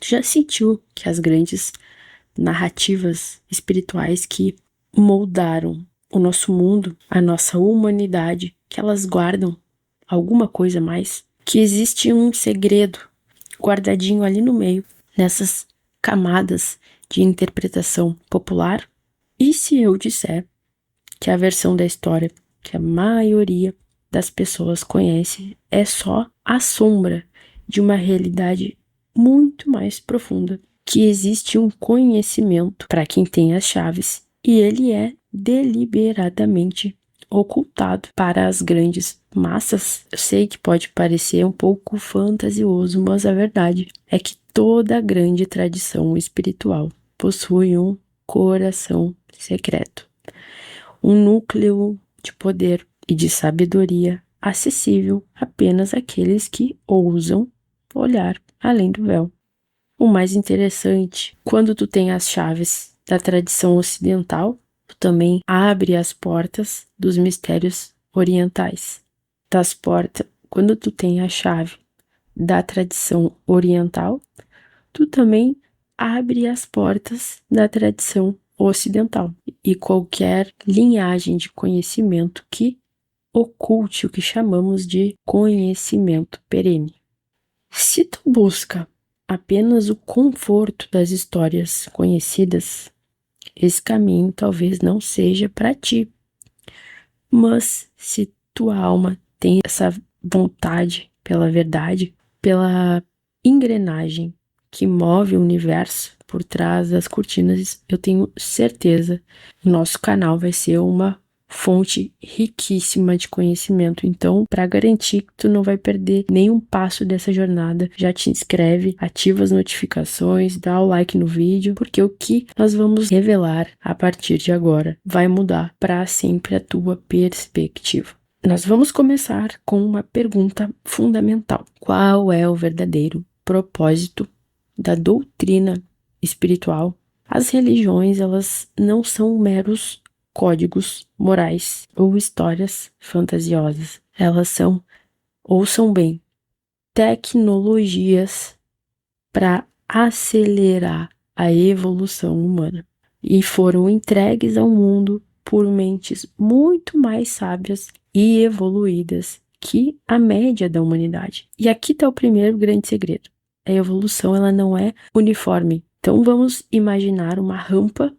Tu já sentiu que as grandes narrativas espirituais que moldaram o nosso mundo, a nossa humanidade, que elas guardam alguma coisa a mais? Que existe um segredo guardadinho ali no meio, nessas camadas de interpretação popular? E se eu disser que a versão da história que a maioria das pessoas conhece é só a sombra de uma realidade muito mais profunda, que existe um conhecimento para quem tem as chaves e ele é deliberadamente ocultado para as grandes massas? Eu sei que pode parecer um pouco fantasioso, mas a verdade é que toda grande tradição espiritual possui um coração secreto, um núcleo de poder e de sabedoria acessível apenas àqueles que ousam olhar além do véu. O mais interessante, quando tu tem as chaves da tradição ocidental, tu também abre as portas dos mistérios orientais. Quando tu tem a chave da tradição oriental, tu também abre as portas da tradição ocidental e qualquer linhagem de conhecimento que oculte o que chamamos de conhecimento perene. Se tu busca apenas o conforto das histórias conhecidas, esse caminho talvez não seja para ti. Mas se tua alma tem essa vontade pela verdade, pela engrenagem que move o universo por trás das cortinas, eu tenho certeza que o nosso canal vai ser uma fonte riquíssima de conhecimento. Então, para garantir que tu não vai perder nenhum passo dessa jornada, já te inscreve, ativa as notificações, dá o like no vídeo, porque o que nós vamos revelar a partir de agora vai mudar para sempre a tua perspectiva. Nós vamos começar com uma pergunta fundamental: qual é o verdadeiro propósito da doutrina espiritual? As religiões, elas não são meros códigos morais ou histórias fantasiosas. Elas são, ouçam bem, tecnologias para acelerar a evolução humana. E foram entregues ao mundo por mentes muito mais sábias e evoluídas que a média da humanidade. E aqui está o primeiro grande segredo. A evolução, ela não é uniforme. Então vamos imaginar uma rampa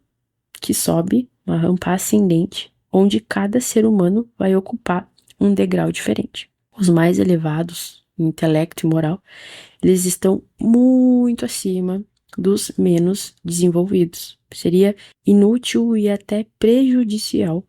que sobe, uma rampa ascendente, onde cada ser humano vai ocupar um degrau diferente. Os mais elevados em intelecto e moral, eles estão muito acima dos menos desenvolvidos. Seria inútil e até prejudicial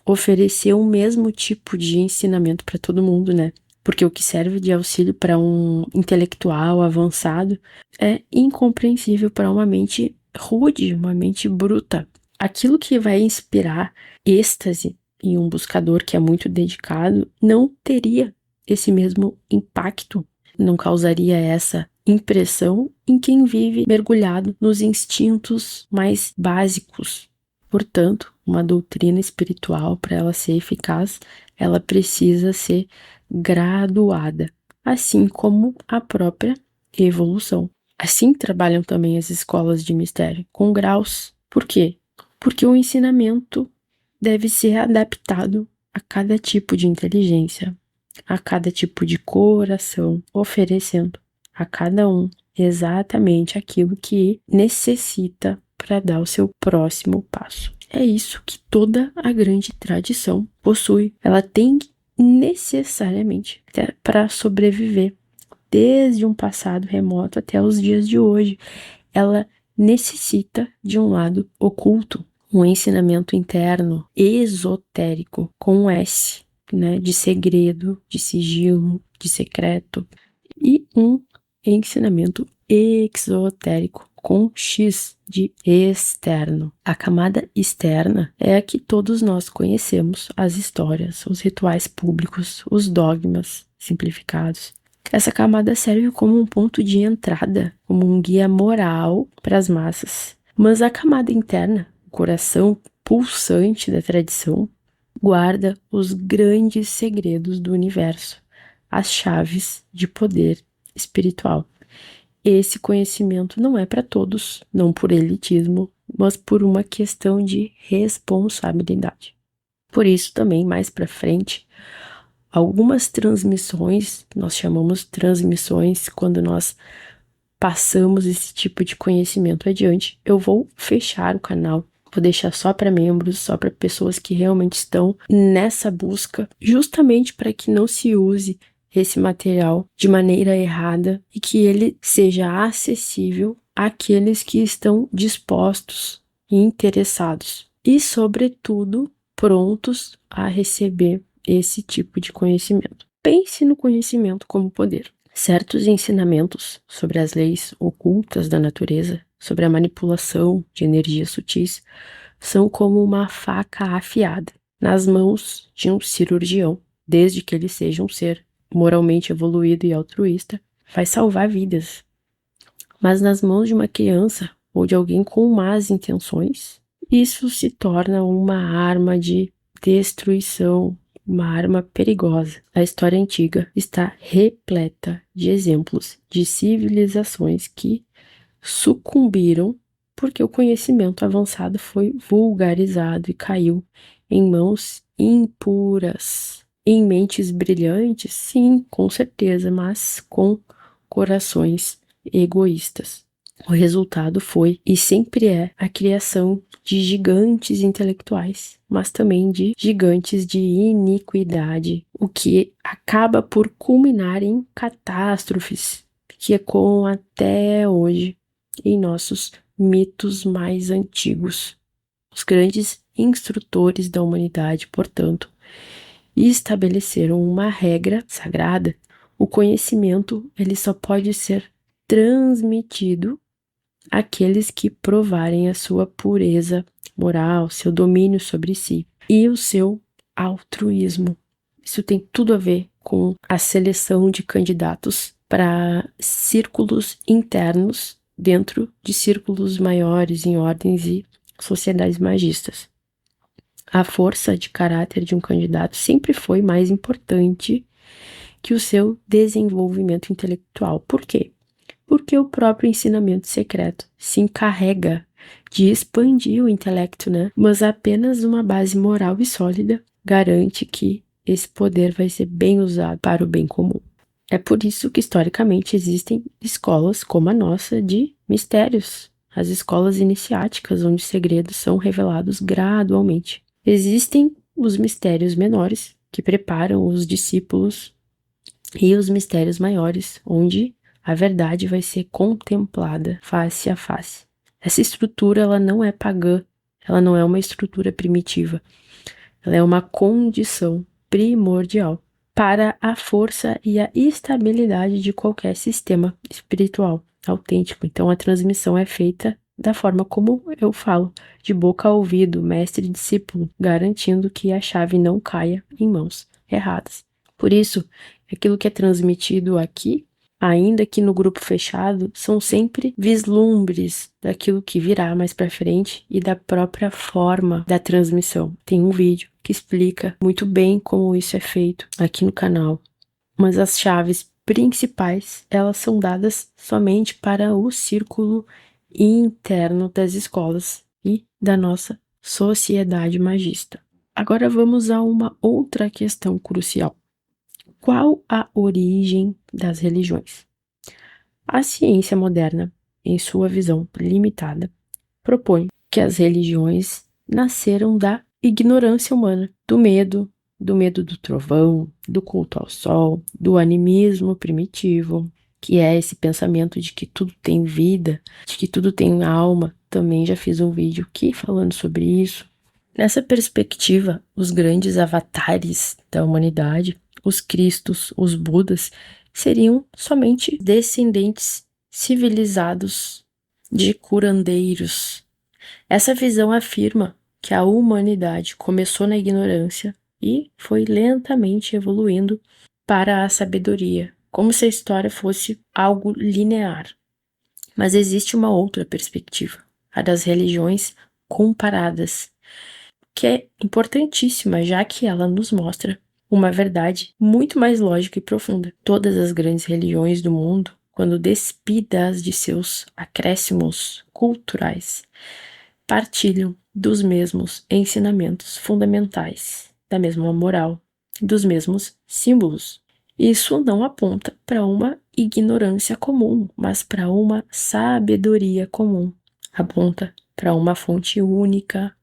oferecer o mesmo tipo de ensinamento para todo mundo, né? Porque o que serve de auxílio para um intelectual avançado é incompreensível para uma mente rude, uma mente bruta. Aquilo que vai inspirar êxtase em um buscador que é muito dedicado não teria esse mesmo impacto, não causaria essa impressão em quem vive mergulhado nos instintos mais básicos. Portanto, uma doutrina espiritual, para ela ser eficaz, ela precisa ser graduada, assim como a própria evolução. Assim trabalham também as escolas de mistério, com graus. Por quê? Porque o ensinamento deve ser adaptado a cada tipo de inteligência, a cada tipo de coração, oferecendo a cada um exatamente aquilo que necessita para dar o seu próximo passo. É isso que toda a grande tradição possui. Ela tem necessariamente para sobreviver, desde um passado remoto até os dias de hoje. Ela necessita de um lado oculto, um ensinamento interno, esotérico, com um S, né, de segredo, de sigilo, de secreto, e um ensinamento exotérico, com X, de externo. A camada externa é a que todos nós conhecemos, as histórias, os rituais públicos, os dogmas simplificados. Essa camada serve como um ponto de entrada, como um guia moral para as massas. Mas a camada interna, o coração pulsante da tradição, guarda os grandes segredos do universo, as chaves de poder espiritual. esse conhecimento não é para todos, não por elitismo, mas por uma questão de responsabilidade. Por isso também, mais para frente, algumas transmissões, nós chamamos transmissões quando nós passamos esse tipo de conhecimento adiante. Eu vou fechar o canal, vou deixar só para membros, só para pessoas que realmente estão nessa busca, justamente para que não se use esse material de maneira errada e que ele seja acessível àqueles que estão dispostos e interessados e, sobretudo, prontos a receber esse tipo de conhecimento. Pense no conhecimento como poder. Certos ensinamentos sobre as leis ocultas da natureza, sobre a manipulação de energias sutis, são como uma faca afiada nas mãos de um cirurgião, desde que ele seja um ser moralmente evoluído e altruísta, vai salvar vidas. Mas nas mãos de uma criança ou de alguém com más intenções, isso se torna uma arma de destruição, uma arma perigosa. A história antiga está repleta de exemplos de civilizações que sucumbiram porque o conhecimento avançado foi vulgarizado e caiu em mãos impuras. Em mentes brilhantes, sim, com certeza, mas com corações egoístas. O resultado foi e sempre é a criação de gigantes intelectuais, mas também de gigantes de iniquidade, o que acaba por culminar em catástrofes que ecoam até hoje em nossos mitos mais antigos. Os grandes instrutores da humanidade, portanto, estabeleceram uma regra sagrada. O conhecimento ele só pode ser transmitido àqueles que provarem a sua pureza moral, seu domínio sobre si e o seu altruísmo. Isso tem tudo a ver com a seleção de candidatos para círculos internos dentro de círculos maiores em ordens e sociedades magistas. A força de caráter de um candidato sempre foi mais importante que o seu desenvolvimento intelectual. Por quê? Porque o próprio ensinamento secreto se encarrega de expandir o intelecto, né? Mas apenas uma base moral e sólida garante que esse poder vai ser bem usado para o bem comum. É por isso que, historicamente, existem escolas como a nossa de mistérios, as escolas iniciáticas, onde os segredos são revelados gradualmente. Existem os mistérios menores, que preparam os discípulos, e os mistérios maiores, onde a verdade vai ser contemplada face a face. Essa estrutura ela não é pagã, ela não é uma estrutura primitiva, ela é uma condição primordial para a força e a estabilidade de qualquer sistema espiritual autêntico. Então a transmissão é feita da forma como eu falo, de boca a ouvido, mestre e discípulo, garantindo que a chave não caia em mãos erradas. Por isso, aquilo que é transmitido aqui, ainda que no grupo fechado, são sempre vislumbres daquilo que virá mais para frente e da própria forma da transmissão. Tem um vídeo que explica muito bem como isso é feito aqui no canal. Mas as chaves principais, elas são dadas somente para o círculo interno das escolas e da nossa sociedade magista. Agora vamos a uma outra questão crucial. Qual a origem das religiões? A ciência moderna, em sua visão limitada, propõe que as religiões nasceram da ignorância humana, do medo do trovão, do culto ao sol, do animismo primitivo, que é esse pensamento de que tudo tem vida, de que tudo tem alma. Também já fiz um vídeo aqui falando sobre isso. Nessa perspectiva, os grandes avatares da humanidade, os cristos, os budas, seriam somente descendentes civilizados de curandeiros. Essa visão afirma que a humanidade começou na ignorância e foi lentamente evoluindo para a sabedoria, como se a história fosse algo linear. Mas existe uma outra perspectiva, a das religiões comparadas, que é importantíssima, já que ela nos mostra uma verdade muito mais lógica e profunda. Todas as grandes religiões do mundo, quando despidas de seus acréscimos culturais, partilham dos mesmos ensinamentos fundamentais, da mesma moral, dos mesmos símbolos. Isso não aponta para uma ignorância comum, mas para uma sabedoria comum. Aponta para uma fonte única,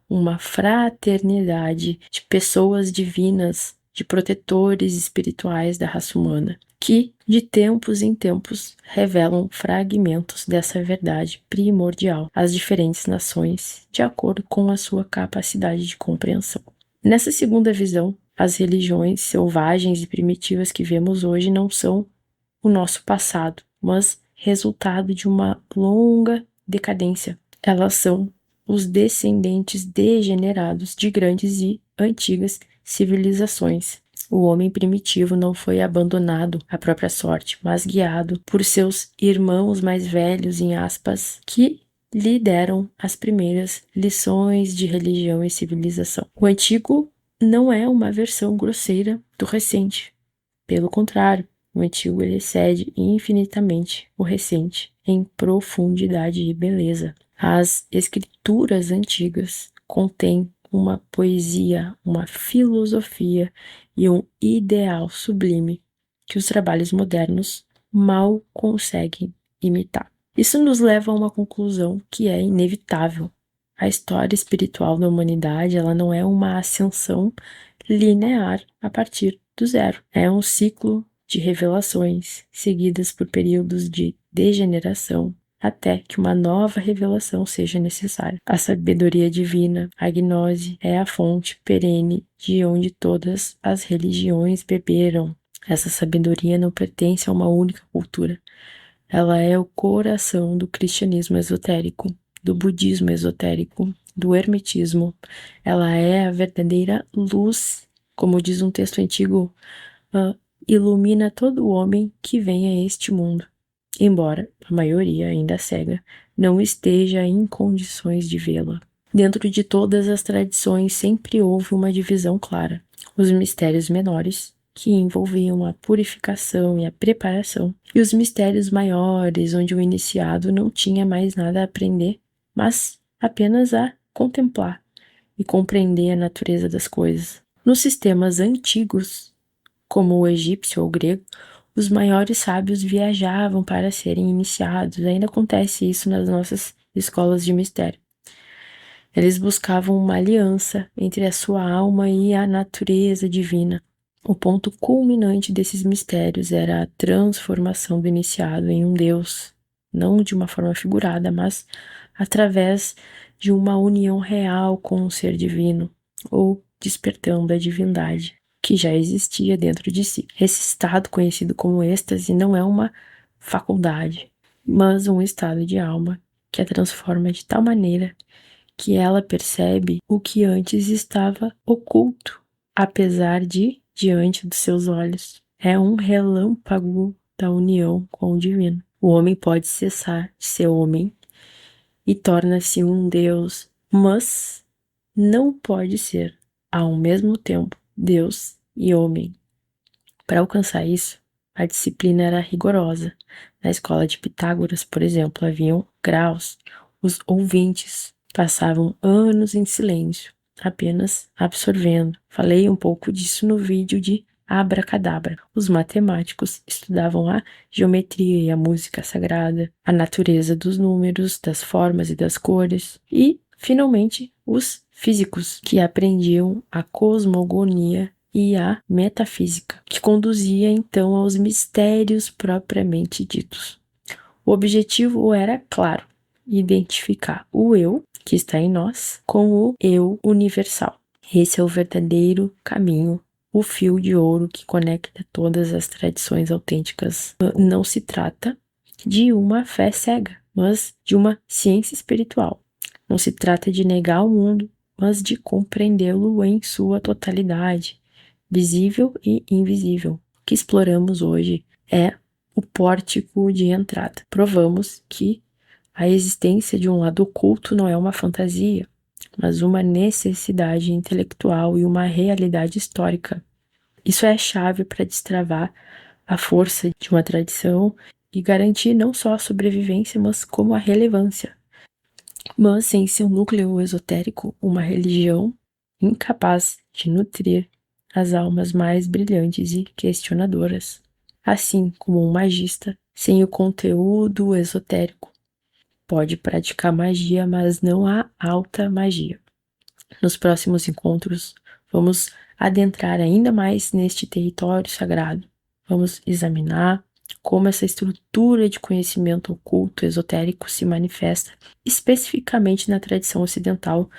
uma fraternidade de pessoas divinas, de protetores espirituais da raça humana, que, de tempos em tempos, revelam fragmentos dessa verdade primordial às diferentes nações, de acordo com a sua capacidade de compreensão. Nessa segunda visão, as religiões selvagens e primitivas que vemos hoje não são o nosso passado, mas resultado de uma longa decadência. Elas são os descendentes degenerados de grandes e antigas civilizações. O homem primitivo não foi abandonado à própria sorte, mas guiado por seus irmãos mais velhos, em aspas, que lhe deram as primeiras lições de religião e civilização. O antigo não é uma versão grosseira do recente. Pelo contrário, o antigo ele excede infinitamente o recente em profundidade e beleza. As escrituras antigas contêm uma poesia, uma filosofia e um ideal sublime que os trabalhos modernos mal conseguem imitar. Isso nos leva a uma conclusão que é inevitável. A história espiritual da humanidade, ela não é uma ascensão linear a partir do zero. É um ciclo de revelações seguidas por períodos de degeneração até que uma nova revelação seja necessária. A sabedoria divina, a gnose, é a fonte perene de onde todas as religiões beberam. Essa sabedoria não pertence a uma única cultura. Ela é o coração do cristianismo esotérico, do budismo esotérico, do hermetismo. Ela é a verdadeira luz, como diz um texto antigo, ilumina todo homem que vem a este mundo. Embora a maioria, ainda cega, não esteja em condições de vê-la. Dentro de todas as tradições sempre houve uma divisão clara. Os mistérios menores, que envolviam a purificação e a preparação, e os mistérios maiores, onde o iniciado não tinha mais nada a aprender, mas apenas a contemplar e compreender a natureza das coisas. Nos sistemas antigos, como o egípcio ou o grego, os maiores sábios viajavam para serem iniciados. Ainda acontece isso nas nossas escolas de mistério. Eles buscavam uma aliança entre a sua alma e a natureza divina. O ponto culminante desses mistérios era a transformação do iniciado em um Deus, não de uma forma figurada, mas através de uma união real com o ser divino, ou despertando a divindade que já existia dentro de si. Esse estado, conhecido como êxtase, não é uma faculdade, mas um estado de alma que a transforma de tal maneira que ela percebe o que antes estava oculto, apesar de diante dos seus olhos. É um relâmpago da união com o divino. O homem pode cessar de ser homem e torna-se um Deus, mas não pode ser, ao mesmo tempo, Deus e homem. Para alcançar isso, a disciplina era rigorosa. Na escola de Pitágoras, por exemplo, haviam graus. Os ouvintes passavam anos em silêncio, apenas absorvendo. Falei um pouco disso no vídeo de Abracadabra. Os matemáticos estudavam a geometria e a música sagrada, a natureza dos números, das formas e das cores. E, finalmente, os físicos, que aprendiam a cosmogonia e a metafísica, que conduzia então aos mistérios propriamente ditos. O objetivo era claro: identificar o eu, que está em nós, com o eu universal. Esse é o verdadeiro caminho, o fio de ouro que conecta todas as tradições autênticas. Não se trata de uma fé cega, mas de uma ciência espiritual. Não se trata de negar o mundo, mas de compreendê-lo em sua totalidade, visível e invisível. O que exploramos hoje é o pórtico de entrada. Provamos que a existência de um lado oculto não é uma fantasia, mas uma necessidade intelectual e uma realidade histórica. Isso é a chave para destravar a força de uma tradição e garantir não só a sobrevivência, mas como a relevância. Mas sem seu núcleo esotérico, uma religião incapaz de nutrir as almas mais brilhantes e questionadoras, assim como um magista sem o conteúdo esotérico pode praticar magia, mas não a alta magia. Nos próximos encontros, vamos adentrar ainda mais neste território sagrado. Vamos examinar como essa estrutura de conhecimento oculto esotérico se manifesta especificamente na tradição ocidental,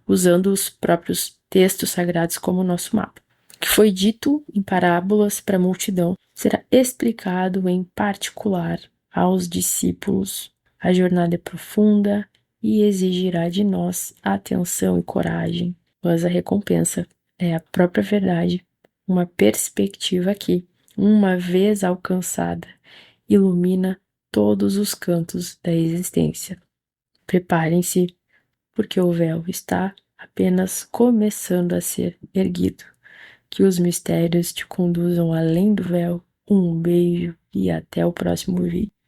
usando os próprios textos sagrados como nosso mapa. O que foi dito em parábolas para a multidão será explicado em particular aos discípulos. A jornada é profunda e exigirá de nós atenção e coragem, mas a recompensa é a própria verdade, uma perspectiva que, uma vez alcançada, ilumina todos os cantos da existência. Preparem-se, porque o véu está apenas começando a ser erguido. Que os mistérios te conduzam além do véu. Um beijo e até o próximo vídeo.